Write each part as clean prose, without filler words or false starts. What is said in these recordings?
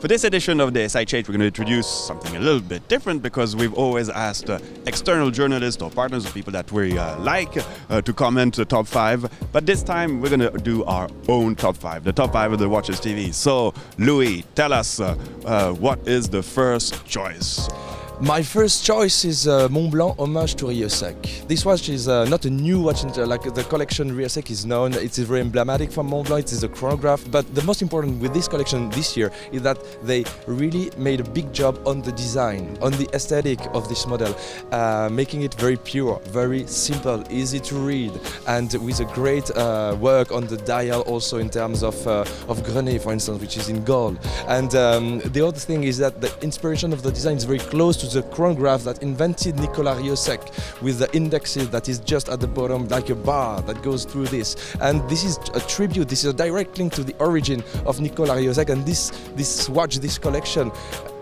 For this edition of the SIHH, we're going to introduce something a little bit different because we've always asked external journalists or partners or people that we like to comment the top 5. But this time we're going to do our own top 5, the top 5 of the Watches TV. So, Louis, tell us what is the first choice? My first choice is Moonglow homage to SIHH. This watch is not a new watch, like the collection SIHH is known. It is very emblematic for Moonglow. It is a chronograph, but the most important with this collection this year is that they really made a big job on the design, on the aesthetic of this model, making it very pure, very simple, easy to read, and with a great work on the dial also in terms of grenet, for instance, which is in gold. And the other thing is that the inspiration of the design is very close to the chronograph that invented Nicolas SIHH, with the indexes that is just at the bottom like a bar that goes through this. And this is a tribute, this is a direct link to the origin of Nicolas SIHH, and this watch, this collection,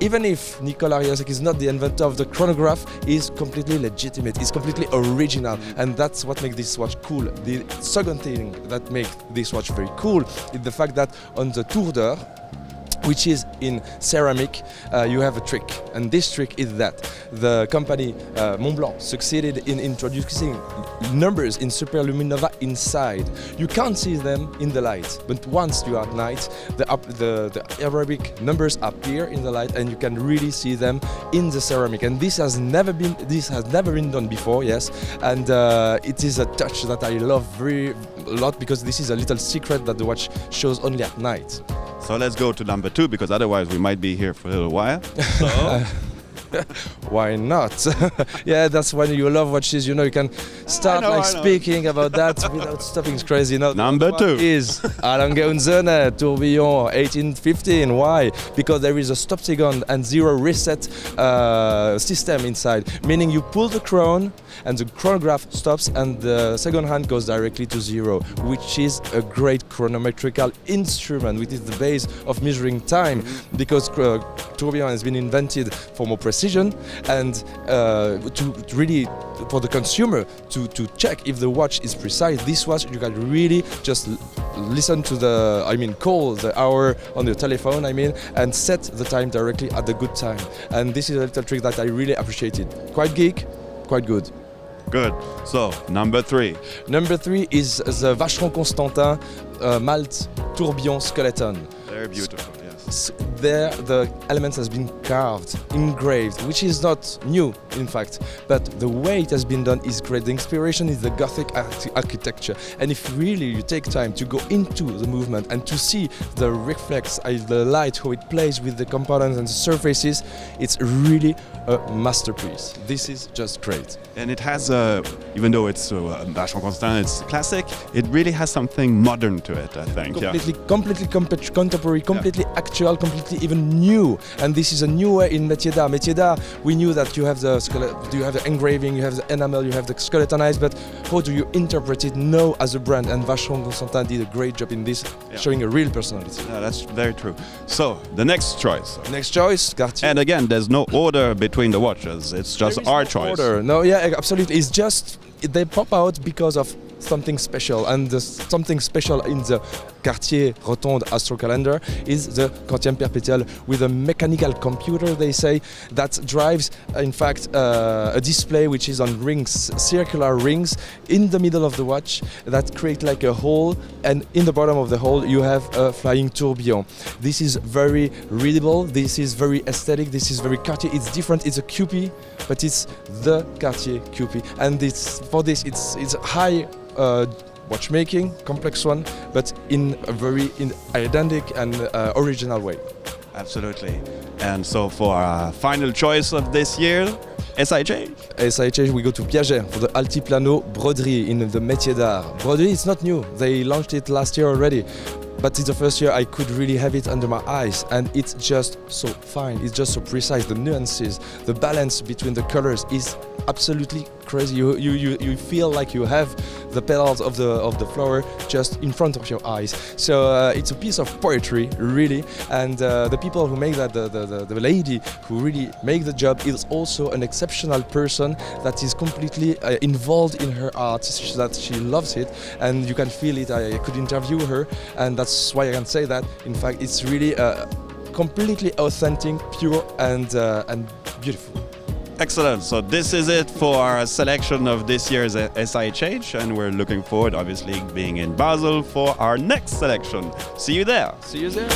even if Nicolas SIHH is not the inventor of the chronograph, is completely legitimate, is completely original, and that's what makes this watch cool. The second thing that makes this watch very cool is the fact that on the Tour d'Or, which is in ceramic, you have a trick, and this trick is that the company Montblanc succeeded in introducing numbers in superluminova inside. You can't see them in the light, but once you are at night, the Arabic numbers appear in the light, and you can really see them in the ceramic. And this has never been done before, yes. And it is a touch that I love a lot, because this is a little secret that the watch shows only at night. So let's go to number 2, because otherwise we might be here for a little while. So. Why not? Yeah, that's when you love watches, you know, you can start speaking about that without stopping. It's crazy. No, number 2 is Alangaunzene Tourbillon 1815. Why? Because there is a stop second and zero reset system inside, meaning you pull the crown and the chronograph stops and the second hand goes directly to 0, which is a great chronometrical instrument, which is the base of measuring time, because tourbillon has been invented for more precision and to really for the consumer to check if the watch is precise. This watch, you can really just listen to the, call the hour on your telephone, and set the time directly at the good time. And this is a little trick that I really appreciated. Quite geek, quite good. Good. So, number 3. Number 3 is the Vacheron Constantin Malt Tourbillon Skeleton. Very beautiful. There the elements has been carved, engraved, which is not new in fact, but the way it has been done is great. The inspiration is the Gothic architecture, and if really you take time to go into the movement and to see the reflex, the light, how it plays with the components and the surfaces, it's really a masterpiece. This is just great. And it has, even though it's Vacheron Constantin, it's classic, it really has something modern to it, I think. Completely contemporary, completely actual, completely even new. And this is a new way in métier d'art. Métier d'art, we knew that you have the engraving, you have the enamel, you have the skeletonized, but how do you interpret it now as a brand? And Vacheron Constantin did a great job in this, showing a real personality. Yeah, that's very true. So, the next choice. Next choice, Cartier. And again, there's no order between the watches, it's just our choice. Order. No, yeah, absolutely. It's just, they pop out because of something special, and something special in the Cartier Rotonde Astro Calendar is the Quantième Perpétuel with a mechanical computer, they say, that drives, in fact, a display which is on rings, circular rings, in the middle of the watch that create like a hole, and in the bottom of the hole you have a flying tourbillon. This is very readable, this is very aesthetic, this is very Cartier. It's different, it's a QP, but it's the Cartier QP, and for this it's high watchmaking, complex one, but in a very identic and original way. Absolutely. And so for our final choice of this year, SIHH? SIHH, we go to Piaget for the Altiplano Broderie in the Métier d'Art. Broderie is not new, they launched it last year already. But it's the first year I could really have it under my eyes, and it's just so fine, it's just so precise. The nuances, the balance between the colors is absolutely crazy. You feel like you have the petals of the flower just in front of your eyes. So it's a piece of poetry, really. And the people who make that, the lady who really make the job, is also an exceptional person that is completely involved in her art, that she loves it, and you can feel it. I could interview her, and that's why I can say that. In fact, it's really completely authentic, pure, and beautiful. Excellent. So this is it for our selection of this year's SIHH, and we're looking forward, obviously, being in Basel for our next selection. See you there. See you there.